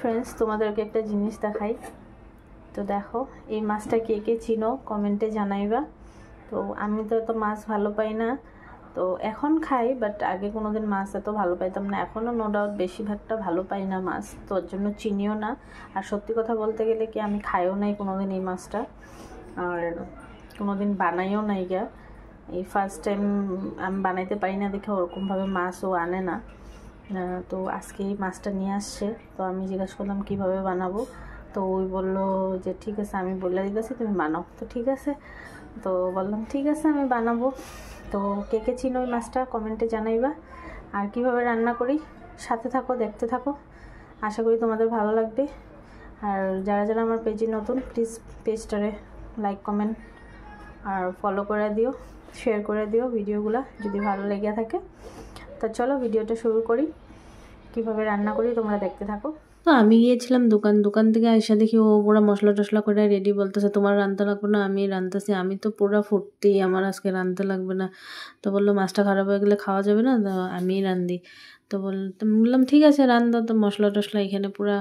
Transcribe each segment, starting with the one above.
Friends, তোমাদেরকে একটা জিনিস দেখাই। তো দেখো, এই মাছটা কে কে চিনো কমেন্টে জানাইবা। তো আমি তো এত মাছ ভালো পাই না, তো এখন খাই, বাট আগে কোনোদিন মাছ এত ভালো পাইতাম না। এখনও নো ডাউট বেশিরভাগটা ভালো পাই না মাছ, তো ওর জন্য চিনিও না। আর সত্যি কথা বলতে গেলে কি, আমি খাইও নাই কোনোদিন এই মাছটা, আর কোনোদিন বানাইও নাই গা। এই ফার্স্ট টাইম আমি বানাইতে পারি না দেখে ওরকমভাবে মাছও আনে না। তো আজকে এই মাছটা নিয়ে আসছে, তো আমি জিজ্ঞাসা করলাম কীভাবে বানাবো। তো ওই বললো যে ঠিক আছে, আমি বলে দিতেছি তুমি বানাও। তো ঠিক আছে, তো বললাম ঠিক আছে আমি বানাবো। তো কে কে চিনো ওই মাছটা কমেন্টে জানাইবা। আর কিভাবে রান্না করি সাথে থাকো, দেখতে থাকো, আশা করি তোমাদের ভালো লাগবে। আর যারা যারা আমার পেজে নতুন, প্লিজ পেজটারে লাইক কমেন্ট আর ফলো করে দিও, শেয়ার করে দিও ভিডিওগুলো যদি ভালো লেগে থাকে। তো চলো ভিডিওটা শুরু করি, কিভাবে রান্না করি তোমরা দেখতে থাকো। তো আমি গিয়েছিলাম দোকান থেকে আইসা দেখি ও পুরো মশলা টশলা করে রেডি, বলতেছে তোমার রাঁধতে লাগবে না, আমি রাঁধতেছি। আমি তো পুরো ফুটতি, আমার আজকে রাঁধতে লাগবে না। তো বললো মাছটা খারাপ হয়ে গেলে খাওয়া যাবে না, তো আমিই রাঁধি। তো বললাম ঠিক আছে রাঁধো। তো মশলা টশলা এখানে পুরা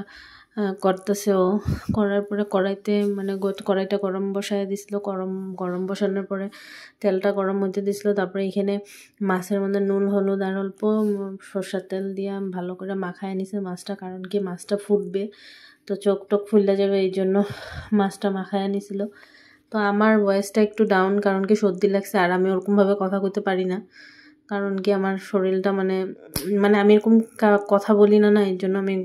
করতেছে ও। করার পরে কড়াইতে মানে কড়াইটা গরম বসায় দিছিল। গরম বসানোর পরে তেলটা গরম হইতে দিছিল। তারপরে এখানে মাছের মধ্যে নুন হলুদ আর অল্প সরষের তেল দিয়ে ভালো করে মাখায় নিছে মাছটা, কারণ কি মাছটা ফুটবে, তো চোখ টোক ফুলে যাবে, এই জন্য মাছটা মাখায় নিছিল। তো আমার ভয়েসটা একটু ডাউন, কারণ কি সর্দি লাগছে, আর আমি ওরকমভাবে কথা কইতে পারি না, কারণ কি আমার শরীরটা মানে আমি এরকম কথা বলি না, এর জন্য আমি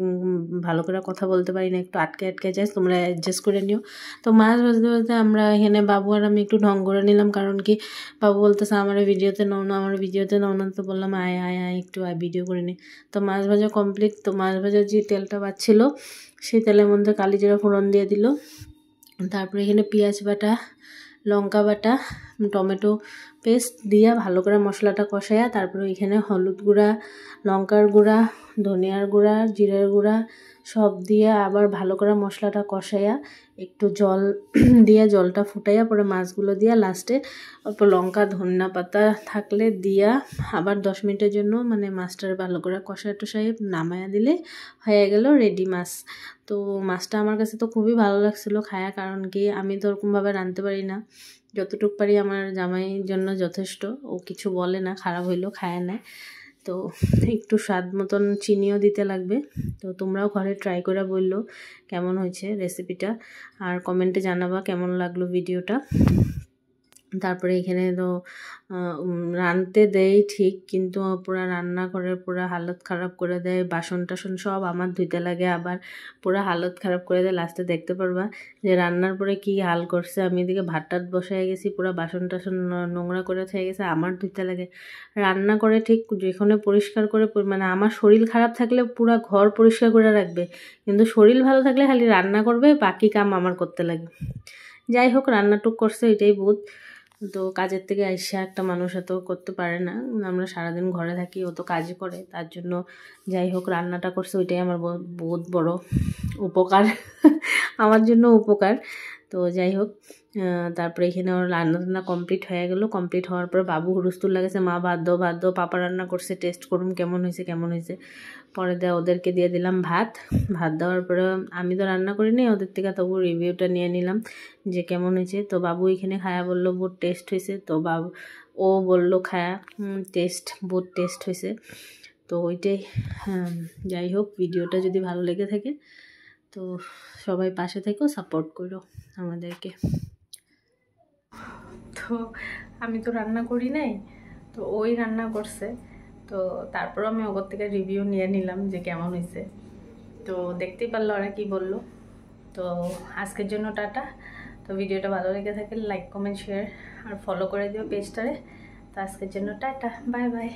ভালো করে কথা বলতে পারি না, একটু আটকে আটকে যাই, তোমরা অ্যাডজাস্ট করে নিও। তো মাছ ভাজতে ভাজতে আমরা এখানে বাবু আর আমি একটু ঢং করে নিলাম, কারণ কি বাবু বলতেছে আমার ভিডিওতে নাও না, আমার ভিডিওতে নাও না। তো বললাম আয় আয় আয় একটু ভিডিও করে নি। তো মাছ ভাজা কমপ্লিট। তো মাছ ভাজার যে তেলটা বাচ্ছিল সেই তেলের মধ্যে কালি জিরা ফোড়ন দিয়ে দিল। তারপরে এখানে পেঁয়াজ বাটা, লঙ্কা বাটা, টমেটো পেস্ট দিয়া ভালো করে মশলাটা কষাইয়া, তারপরে এখানে হলুদ গুঁড়া, লঙ্কার গুঁড়া, ধনিয়ার গুঁড়া, জিরার গুঁড়া সব দিয়ে আবার ভালো করে মশলাটা কষাইয়া একটু জল দিয়ে জলটা ফুটাইয়া পরে মাছগুলো দিয়া লাস্টে অল্প লঙ্কা ধনিয়া পাতা থাকলে দিয়া আবার 10 মিনিটের জন্য মানে মাছটার ভালো করে কষায় টষাই নামায়া দিলে হয়ে গেল রেডি মাছ। তো মাছটা আমার কাছে তো খুবই ভালো লাগছিলো খায়া, কারণ কি আমি তো ওরকমভাবে রাঁধতে পারি না, যতটুকু পারি আমার জামাইয়ের জন্য যথেষ্ট, ও কিছু বলে না, খারাপ হইলেও খায় না। তো একটু স্বাদ মতন চিনিও দিতে লাগবে। তো তোমরাও ঘরে ট্রাই করে বললো কেমন হয়েছে রেসিপিটা, আর কমেন্টে জানাবা কেমন লাগলো ভিডিওটা। তারপরে এখানে তো রাঁধতে দেয় ঠিক, কিন্তু পুরা রান্না করে পুরা হালত খারাপ করে দেয়, বাসন টাসন সব আমার ধুইতে লাগে, আবার পুরা হালত খারাপ করে দেয়। লাস্টে দেখতে পারবা যে রান্নার পরে কি হাল করছে। আমি এদিকে ভাত টাত বসায় গেছি, পুরা বাসন টাসন নোংরা করে থেকে গেছে, আমার ধুইতে লাগে। রান্না করে ঠিক যেখানে পরিষ্কার করে মানে আমার শরীর খারাপ থাকলে পুরা ঘর পরিষ্কার করে রাখবে, কিন্তু শরীর ভালো থাকলে খালি রান্না করবে, বাকি কাম আমার করতে লাগে। যাই হোক রান্নাটুক করছে, এটাই বোধ। তো কাজের থেকে আইসা একটা মানুষ এত করতে পারে না, আমরা সারাদিন ঘরে থাকি, ও তো কাজই করে, তার জন্য যাই হোক রান্নাটা করছে, ওইটাই আমার বহুত বড় উপকার আমার জন্য উপকার। তো যাই হোক তারপরে এখানে ওর রান্না কমপ্লিট হয়ে গেল। কমপ্লিট হওয়ার পর বাবু হুরুস্তুল লাগেছে, মা ভাত দাও, পাপা রান্না করছে, টেস্ট করুন কেমন হয়েছে। পরে ওদেরকে দিয়ে দিলাম ভাত দেওয়ার পরে আমি তো রান্না করিনি, ওদের থেকে তবু রিভিউটা নিয়ে নিলাম যে কেমন হয়েছে। তো বাবু এখানে খায়া বললো বহুত টেস্ট হয়েছে। তো বাবু ও বললো খায়া বহুত টেস্ট হয়েছে। তো ওইটাই। যাই হোক ভিডিওটা যদি ভালো লেগে থাকে তো সবাই পাশে থেকেও সাপোর্ট করো আমাদেরকে। তো আমি তো রান্না করি নাই, তো ওই রান্না করছে, তো তারপর আমি ওর থেকে রিভিউ নিয়ে নিলাম যে কেমন হয়েছে। তো দেখতেই পারলো ওরা কি বললো। তো আজকের জন্য টাটা। তো ভিডিওটা ভালো লেগে থাকলে লাইক কমেন্ট শেয়ার আর ফলো করে দিও পেজটারে। তো আজকের জন্য টাটা, বাই বাই।